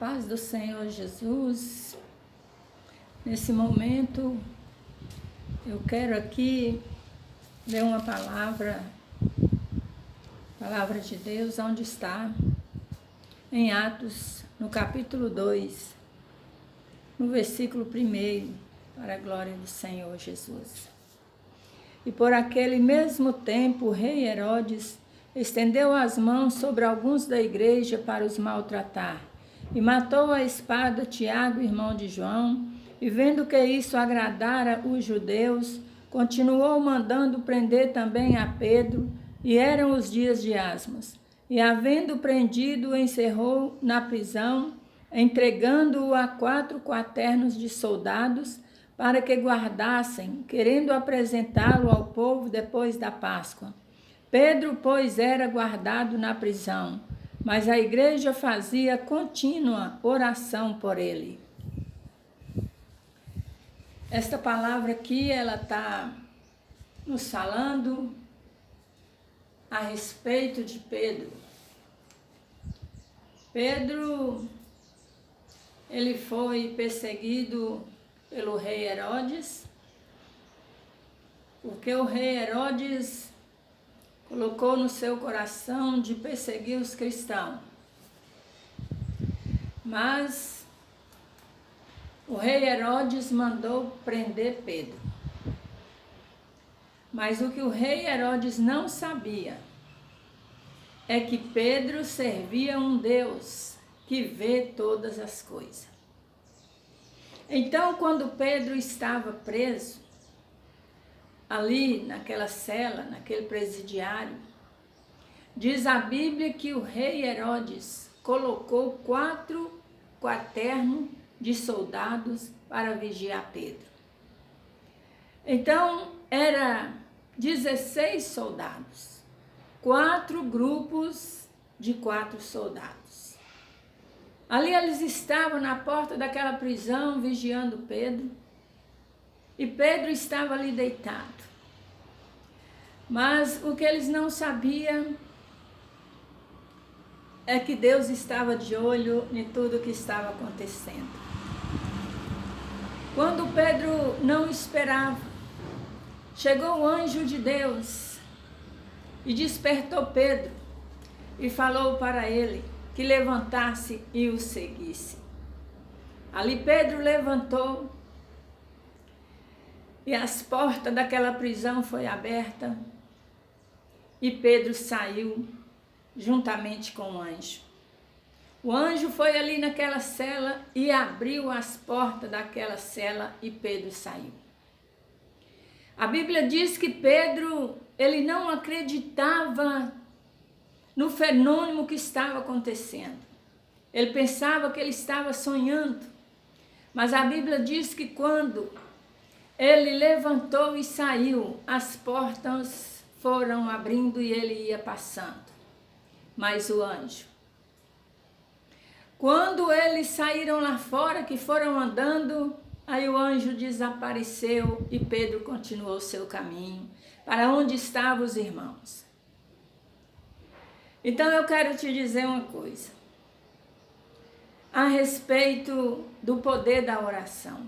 paz do Senhor Jesus. Nesse momento, eu quero aqui ler uma palavra de Deus, onde está em Atos, no capítulo 2, no versículo 1, para a glória do Senhor Jesus. E por aquele mesmo tempo, o rei Herodes estendeu as mãos sobre alguns da igreja para os maltratar, e matou a espada Tiago, irmão de João, e vendo que isso agradara os judeus, continuou mandando prender também a Pedro, e eram os dias de Asmas. E havendo prendido, o encerrou na prisão, entregando-o a 4 quaternos de soldados, para que guardassem, querendo apresentá-lo ao povo depois da Páscoa. Pedro, pois, era guardado na prisão, mas a igreja fazia contínua oração por ele. Esta palavra aqui, ela está nos falando a respeito de Pedro. Pedro, ele foi perseguido pelo rei Herodes, porque o rei Herodes colocou no seu coração de perseguir os cristãos. Mas o rei Herodes mandou prender Pedro. Mas o que o rei Herodes não sabia é que Pedro servia um Deus que vê todas as coisas. Então, quando Pedro estava preso, ali naquela cela, naquele presidiário, diz a Bíblia que o rei Herodes colocou 4 quaternos de soldados para vigiar Pedro. Então, era 16 soldados, 4 grupos de 4 soldados. Ali eles estavam na porta daquela prisão vigiando Pedro, e Pedro estava ali deitado. Mas o que eles não sabiam é que Deus estava de olho em tudo o que estava acontecendo. Quando Pedro não esperava, chegou o anjo de Deus e despertou Pedro e falou para ele que levantasse e o seguisse. Ali Pedro levantou e as portas daquela prisão foi aberta e Pedro saiu juntamente com o anjo. O anjo foi ali naquela cela e abriu as portas daquela cela e Pedro saiu. A Bíblia diz que Pedro, ele não acreditava no fenômeno que estava acontecendo. Ele pensava que ele estava sonhando. Mas a Bíblia diz que quando ele levantou e saiu, as portas foram abrindo e ele ia passando. Mas o anjo, quando eles saíram lá fora, que foram andando, aí o anjo desapareceu e Pedro continuou seu caminho para onde estavam os irmãos. Então eu quero te dizer uma coisa a respeito do poder da oração.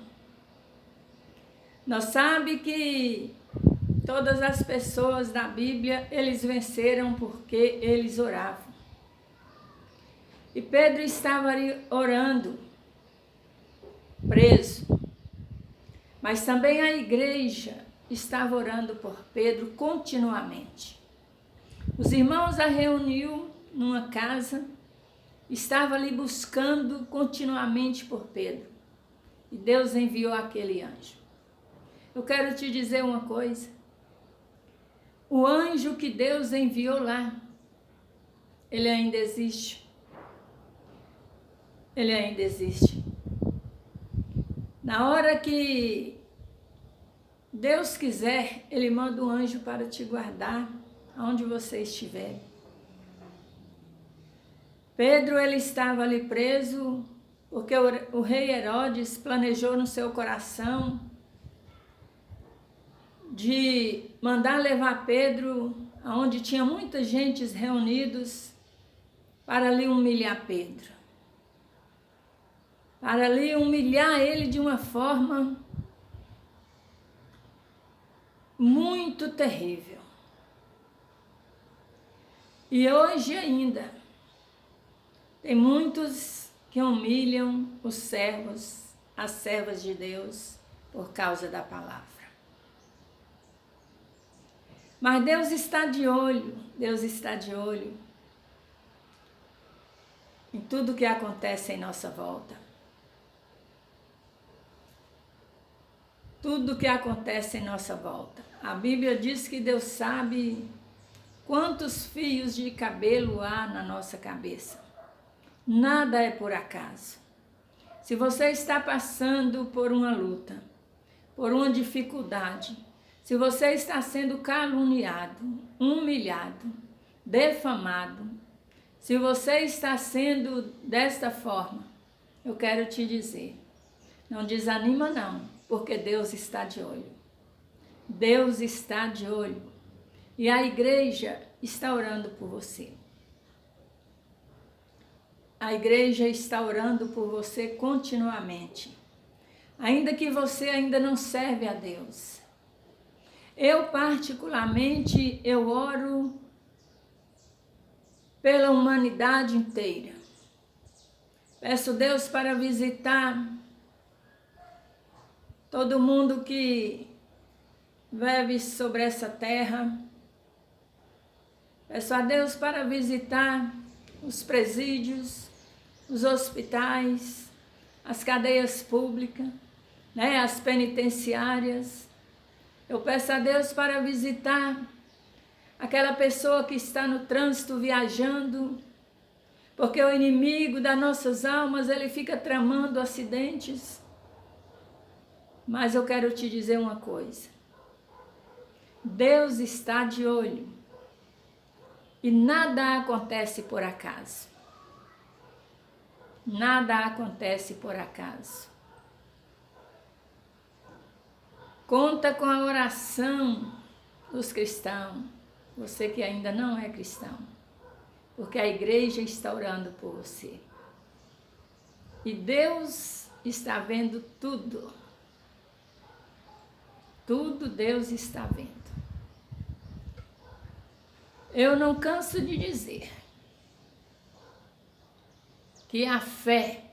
Nós sabemos que todas as pessoas da Bíblia, eles venceram porque eles oravam. E Pedro estava ali orando, preso. Mas também a igreja estava orando por Pedro continuamente. Os irmãos a reuniu numa casa, estava ali buscando continuamente por Pedro. E Deus enviou aquele anjo. Eu quero te dizer uma coisa. O anjo que Deus enviou lá, ele ainda existe. Ele ainda existe. Na hora que Deus quiser, ele manda um anjo para te guardar aonde você estiver. Pedro, ele estava ali preso porque o rei Herodes planejou no seu coração de mandar levar Pedro aonde tinha muita gente reunidos para ali humilhar Pedro. para ali humilhar ele de uma forma muito terrível. E hoje ainda tem muitos que humilham os servos, as servas de Deus, por causa da palavra. Mas Deus está de olho em tudo que acontece em nossa volta. Tudo que acontece em nossa volta. A Bíblia diz que Deus sabe quantos fios de cabelo há na nossa cabeça. Nada é por acaso. Se você está passando por uma luta, por uma dificuldade, se você está sendo caluniado, humilhado, defamado, se você está sendo desta forma, eu quero te dizer, não desanima não, porque Deus está de olho. Deus está de olho. E a igreja está orando por você. A igreja está orando por você continuamente. Ainda que você ainda não serve a Deus. Eu particularmente, eu oro pela humanidade inteira. Peço Deus para visitar todo mundo que vive sobre essa terra. Peço a Deus para visitar os presídios, os hospitais, as cadeias públicas, as penitenciárias. Eu peço a Deus para visitar aquela pessoa que está no trânsito viajando, porque o inimigo das nossas almas, ele fica tramando acidentes. Mas eu quero te dizer uma coisa. Deus está de olho e nada acontece por acaso. Nada acontece por acaso. Conta com a oração dos cristãos, você que ainda não é cristão, porque a igreja está orando por você. E Deus está vendo tudo. Tudo Deus está vendo. Eu não canso de dizer que a fé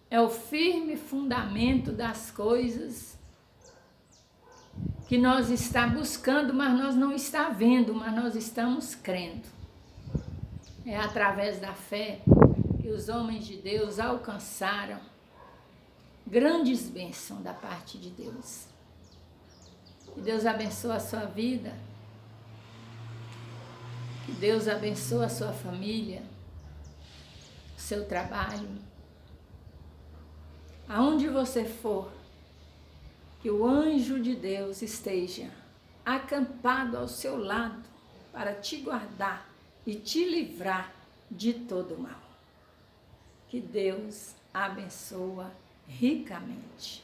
é o firme fundamento das coisas que nós está buscando, mas nós não está vendo, mas nós estamos crendo. É através da fé que os homens de Deus alcançaram grandes bênçãos da parte de Deus. Que Deus abençoe a sua vida. Que Deus abençoe a sua família, o seu trabalho. Aonde você for, que o anjo de Deus esteja acampado ao seu lado para te guardar e te livrar de todo mal. Que Deus abençoe ricamente.